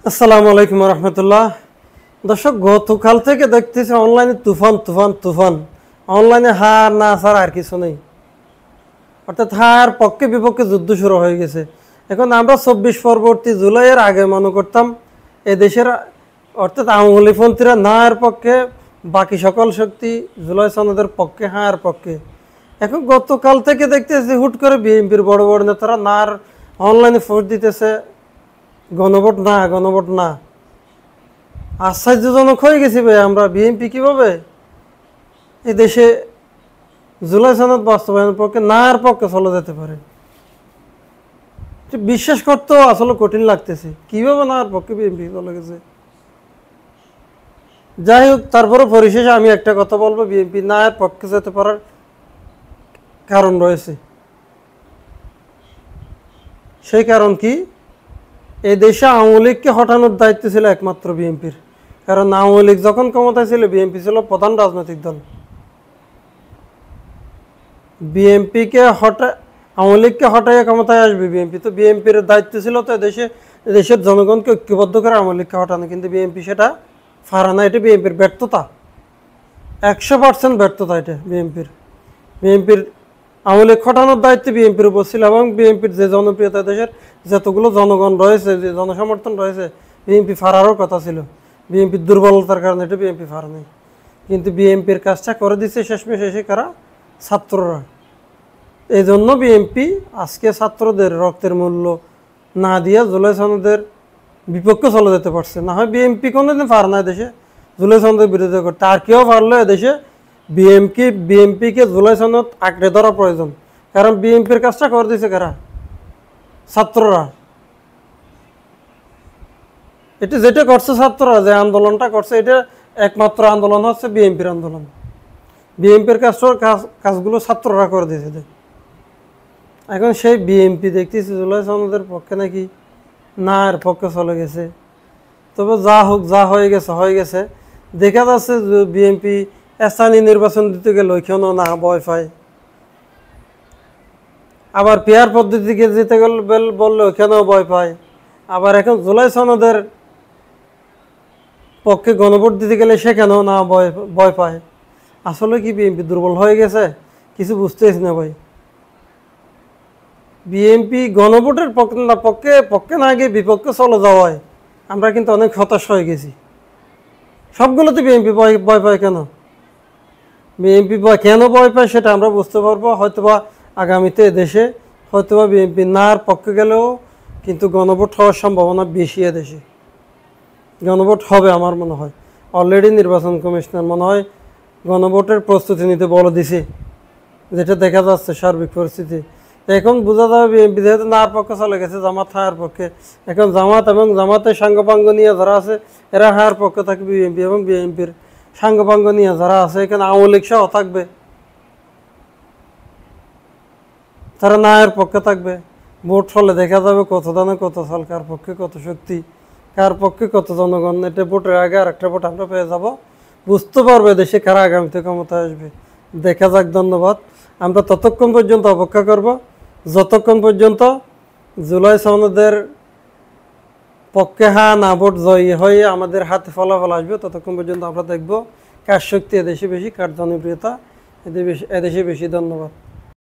আসসালামু আলাইকুম রহমতুল্লাহ। দর্শক, গতকাল থেকে দেখতেছি অনলাইনে তুফান তুফান তুফান। অনলাইনে হার না ছাড়া আর কিছু নেই, অর্থাৎ হার পক্ষে বিপক্ষে যুদ্ধ শুরু হয়ে গেছে। এখন আমরা 24 পরবর্তী জুলাইয়ের আগে মনে করতাম দেশের অর্থাৎ আওয়ামী লীগপন্থীরা না এর পক্ষে, বাকি সকল শক্তি জুলাই সনদের পক্ষে, হ্যাঁ এর পক্ষে। এখন গতকাল থেকে দেখতেছি হুট করে বিএনপির বড় বড় নেতারা না আর অনলাইনে পোস্ট দিতেছে গণভোট না, গণভোট না। আশ্চর্যজনক হয়ে গেছি ভাই আমরা। বিএনপি কিভাবে এই দেশে জুলাই সনদ বাস্তবায়নের পক্ষে না এর পক্ষে চলে যেতে পারে, বিশ্বাস করতেও আসলে কঠিন লাগতেছে। কিভাবে না এর পক্ষে বিএনপি চলে গেছে। যাই হোক, তারপরে পরিশেষে আমি একটা কথা বলবো, বিএনপি না এর পক্ষে যেতে পারার কারণ রয়েছে। সেই কারণ কি? এই দেশে আওয়ামী লীগকে হটানোর দায়িত্ব ছিল একমাত্র বিএনপির। কারণ আওয়ামী লীগ যখন ক্ষমতায় ছিল, বিএনপি ছিল প্রধান রাজনৈতিক দল। বিএনপিকে আওয়ামী লীগকে হটাইয়া ক্ষমতায় আসবে বিএনপি, তো বিএনপির দায়িত্ব ছিল তো দেশের জনগণকে ঐক্যবদ্ধ করে আওয়ামী লীগকে হটানো। কিন্তু বিএনপি সেটা পারে না। এটা বিএনপির ব্যর্থতা, 100% ব্যর্থতা এটা বিএনপির আওয়ামী লীগ হটানোর দায়িত্ব বিএনপির উপর ছিল। এবং বিএনপির যে জনপ্রিয়তা, দেশের যতগুলো জনগণ রয়েছে, যে জনসমর্থন রয়েছে, বিএনপি ফারারও কথা ছিল। বিএনপির দুর্বলতার কারণে এটা বিএনপি ফারা নেই। কিন্তু বিএনপির কাজটা করে দিচ্ছে শেষমেশ এসে কারা? ছাত্ররা। এই জন্য বিএনপি আজকে ছাত্রদের রক্তের মূল্য না দিয়ে জুলাই সনদের বিপক্ষে চলে যেতে পারছে। না হয় বিএনপি কোনোদিন পারে না দেশে জুলাই সনদের বিরোধিতা করতে। আর কেউ পারলো এদেশে বিএনপিকে জুলাই সনদ আঁকড়ে ধরা প্রয়োজন। কারণ বিএনপির কাজটা করে দিয়েছে কারা? ছাত্ররা। এটা যেটা করছে ছাত্ররা, যে আন্দোলনটা করছে, এটা একমাত্র আন্দোলন হচ্ছে বিএনপির আন্দোলন। বিএনপির কাজগুলো ছাত্ররা করে দিয়েছে। এখন সেই বিএনপি দেখতেছি জুলাই সনদের পক্ষে নাকি না এর পক্ষে চলে গেছে। তবে যা হোক, যা হয়ে গেছে হয়ে গেছে। দেখা যাচ্ছে যে বিএনপি স্থানীয় নির্বাচন দিতে গেলে ওইখানেও না ভয় পায়। আবার পেয়ার পদ্ধতিকে যেতে গেলে বললে ওইখানেও ভয় পায়। আবার এখন জুলাই সনদের পক্ষে গণভোট দিতে গেলে সেখানেও না ভয় পায়। আসলে কি বিএনপি দুর্বল হয়ে গেছে? কিছু বুঝতেছি না ভাই। বিএনপি গণভোটের পক্ষে না গিয়ে বিপক্ষে চলে যাওয়ায় আমরা কিন্তু অনেক হতাশ হয়ে গেছি। সবগুলোতে বিএনপি ভয় পায় কেন? বিএনপি কেন ভয় পায় সেটা আমরা বুঝতে পারবো হয়তোবা আগামীতে। দেশে হয়তোবা বিএনপি নার পক্ষে গেলেও কিন্তু গণভোট হওয়ার সম্ভাবনা বেশি। দেশে গণভোট হবে আমার মনে হয়। অলরেডি নির্বাচন কমিশনার মনে হয় গণভোটের প্রস্তুতি নিতে বলে দিছে, যেটা দেখা যাচ্ছে সার্বিক পরিস্থিতি। এখন বোঝা যাবে বিএনপি যেহেতু নার পক্ষে চলে গেছে, জামাত হায়ার পক্ষে। এখন জামাত এবং জামাতের সাঙ্গপাঙ্গ নিয়ে যারা আছে এরা হায়ার পক্ষে থাকবে বিএনপি, এবং বিএনপির সাঙ্গপাঙ্গ নিয়ে যারা আছে এখানে আওয়ামী লীগ সহ থাকবে, তারা নায়ের পক্ষে থাকবে। ভোট ফলে দেখা যাবে কত দানে কত সাল, কার পক্ষে কত শক্তি, কার পক্ষে কত জনগণ। এটা ভোটের আগে আর একটা ভোট আমরা পেয়ে যাব, বুঝতে পারবে দেশে কারা আগামীতে ক্ষমতায় আসবে। দেখা যাক। ধন্যবাদ। আমরা ততক্ষণ পর্যন্ত অপেক্ষা করব, যতক্ষণ পর্যন্ত জুলাই সনদের পক্ষে হ্যাঁ না ভোট জয়ী হয়ে আমাদের হাতে ফলাফল আসবে, ততক্ষণ পর্যন্ত আমরা দেখব কার শক্তি এদেশে বেশি, কার জনপ্রিয়তা এদেশে বেশি। ধন্যবাদ।